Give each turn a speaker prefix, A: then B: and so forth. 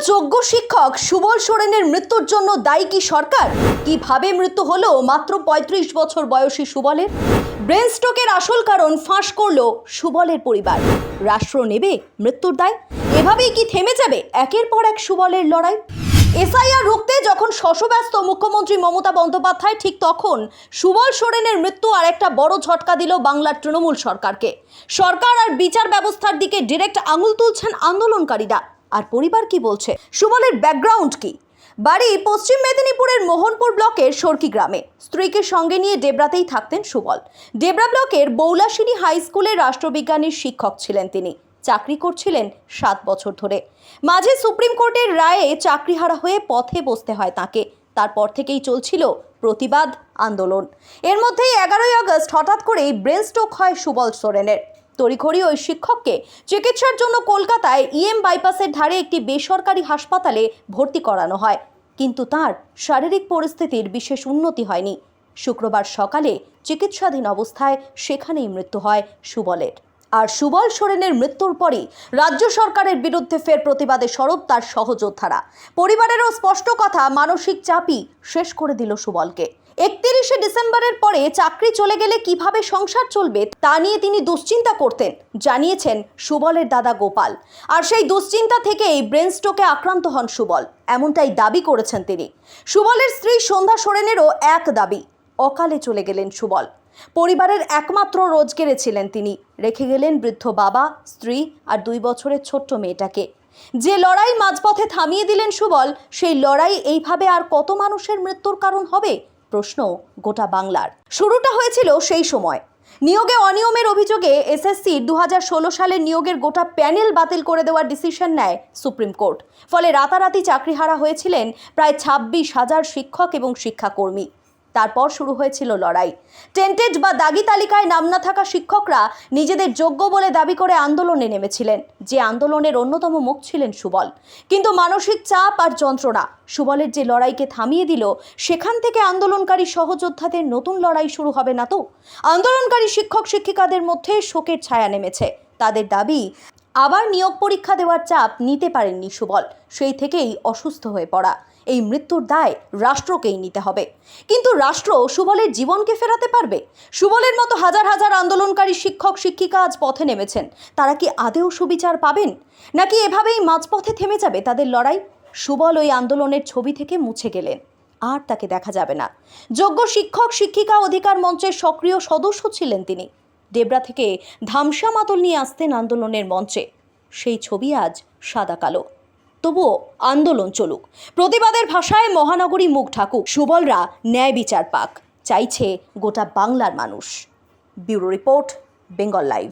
A: যোগ্য শিক্ষক সুবল সোরেনের মৃত্যুর জন্য দায়ী কি সরকার? কিভাবে মৃত্যু হলো মাত্র ৩৫ বছর বয়সী সুবলের? ব্রেন স্ট্রোকের আসল কারণ ফাঁস করল সুবলের পরিবার। রাষ্ট্র নেবে মৃত্যুর দায়? এভাবেই কি থেমে যাবে একের পর এক সুবলের লড়াই? এসআইআর রুখতে যখন শশব্যস্ত মুখ্যমন্ত্রী মমতা বন্দ্যোপাধ্যায়, ঠিক তখন সুবল সোরেনের মৃত্যু আর একটা বড় ঝটকা দিল বাংলার তৃণমূল সরকারকে। সরকার আর বিচার ব্যবস্থার দিকে ডিরেক্ট আঙুল তুলছেন আন্দোলনকারীরা। আর পরিবার কি বলছে? সুবলের ব্যাকগ্রাউন্ড কি? বাড়ি পশ্চিম মেদিনীপুরের মোহনপুর ব্লকের সরকি গ্রামে। স্ত্রীকে সঙ্গে নিয়ে ডেবরাতেই থাকতেন সুবল। ডেবরা ব্লকের বৌলাসিনী হাই স্কুলে রাষ্ট্রবিজ্ঞানের শিক্ষক ছিলেন তিনি। চাকরি করছিলেন ৭ বছর ধরে। মাঝে সুপ্রিম কোর্টের রায়ে চাকরিহারা হয়ে পথে বসতে হয় তাকে। তারপর থেকেই চলছিল প্রতিবাদ আন্দোলন। এর মধ্যেই ১১ই আগস্ট হঠাৎ করেই ব্রেন স্ট্রোক হয় সুবল সোরেনের। তড়িঘড়ি ওই শিক্ষককে চিকিৎসার জন্য কলকাতায় ইএম বাইপাসের ধারে একটি বেসরকারি হাসপাতালে ভর্তি করানো হয়। কিন্তু তার শারীরিক পরিস্থিতির বিশেষ উন্নতি হয়নি। শুক্রবার সকালে চিকিৎসাধীন অবস্থায় সেখানেই মৃত্যু হয় সুবলের। আর সুবল সোরেনের মৃত্যুর পরই রাজ্য সরকারের বিরুদ্ধে ফের প্রতিবাদে সরব তার সহযোদ্ধারা। পরিবারেরও স্পষ্ট কথা, মানসিক চাপই শেষ করে দিল সুবলকে। ৩১শে ডিসেম্বরের পরে চাকরি চলে গেলে কিভাবে সংসার চলবে তা নিয়ে তিনি দুশ্চিন্তা করতেন, জানিয়েছেন সুবলের দাদা গোপাল। আর সেই দুশ্চিন্তা থেকেই ব্রেন স্ট্রোকে আক্রান্ত হন সুবল, এমনটাই দাবি করেছেন তিনি। সুবলের স্ত্রী সন্ধ্যা সোরেনেরও এক দাবি, অকালে চলে গেলেন সুবল। পরিবারের একমাত্র রোজগেরে ছিলেন তিনি। রেখে গেলেন বৃদ্ধ বাবা, স্ত্রী আর ২ বছরের ছোট্ট মেয়েটাকে। যে লড়াই মাঝপথে থামিয়ে দিলেন সুবল, সেই লড়াই এইভাবে আর কত মানুষের মৃত্যুর কারণ হবে? প্রশ্ন গোটা বাংলার। শুরুটা হয়েছিল সেই সময় নিয়োগে অনিয়মের অভিযোগে এসএসসি ২০১৬ সালের নিয়োগের গোটা প্যানেল বাতিল করে দেওয়ার ডিসিশন নেয় সুপ্রিম কোর্ট। ফলে রাতারাতি চাকরিহারা হয়েছিলেন প্রায় ২৬,০০০ শিক্ষক এবং শিক্ষাকর্মী। তারপর শুরু হয়েছিল লড়াই। টেন্টেড বা দাগি তালিকায় নাম না থাকা শিক্ষকরা নিজেদের যোগ্য বলে দাবি করে আন্দোলনে নেমেছিলেন, যে আন্দোলনের অন্যতম মুখ ছিলেন সুবল। কিন্তু মানসিক চাপ আর যন্ত্রণা সুবলের যে লড়াইকে থামিয়ে দিল, সেখান থেকে আন্দোলনকারী সহযোদ্ধাদের নতুন লড়াই শুরু হবে না তো? আন্দোলনকারী শিক্ষক শিক্ষিকাদের মধ্যে শোকের ছায়া নেমেছে। তাদের দাবি, আবার নিয়োগ পরীক্ষা দেওয়ার চাপ নিতে পারেননি সুবল, সেই থেকেই অসুস্থ হয়ে পড়া। এই মৃত্যুর দায় রাষ্ট্রকেই নিতে হবে। কিন্তু রাষ্ট্র সুবলের জীবনকে ফেরাতে পারবে? সুবলের মতো হাজার হাজার আন্দোলনকারী শিক্ষক শিক্ষিকা আজ পথে নেমেছেন। তারা কি আদেও সুবিচার পাবেন, নাকি এভাবেই মাঝপথে থেমে যাবে তাদের লড়াই? সুবল ওই আন্দোলনের ছবি থেকে মুছে গেলেন, আর তাকে দেখা যাবে না। যোগ্য শিক্ষক শিক্ষিকা অধিকার মঞ্চের সক্রিয় সদস্য ছিলেন তিনি। ডেবরা থেকে ধামসা মাদল নিয়ে আসতেন আন্দোলনের মঞ্চে। সেই ছবি আজ সাদা কালো। তবুও আন্দোলন চলুক, প্রতিবাদের ভাষায় মহানগরী মুখ ঢাকুক, সুবলরা ন্যায় বিচার পাক, চাইছে গোটা বাংলার মানুষ। Bureau report, Bengal live.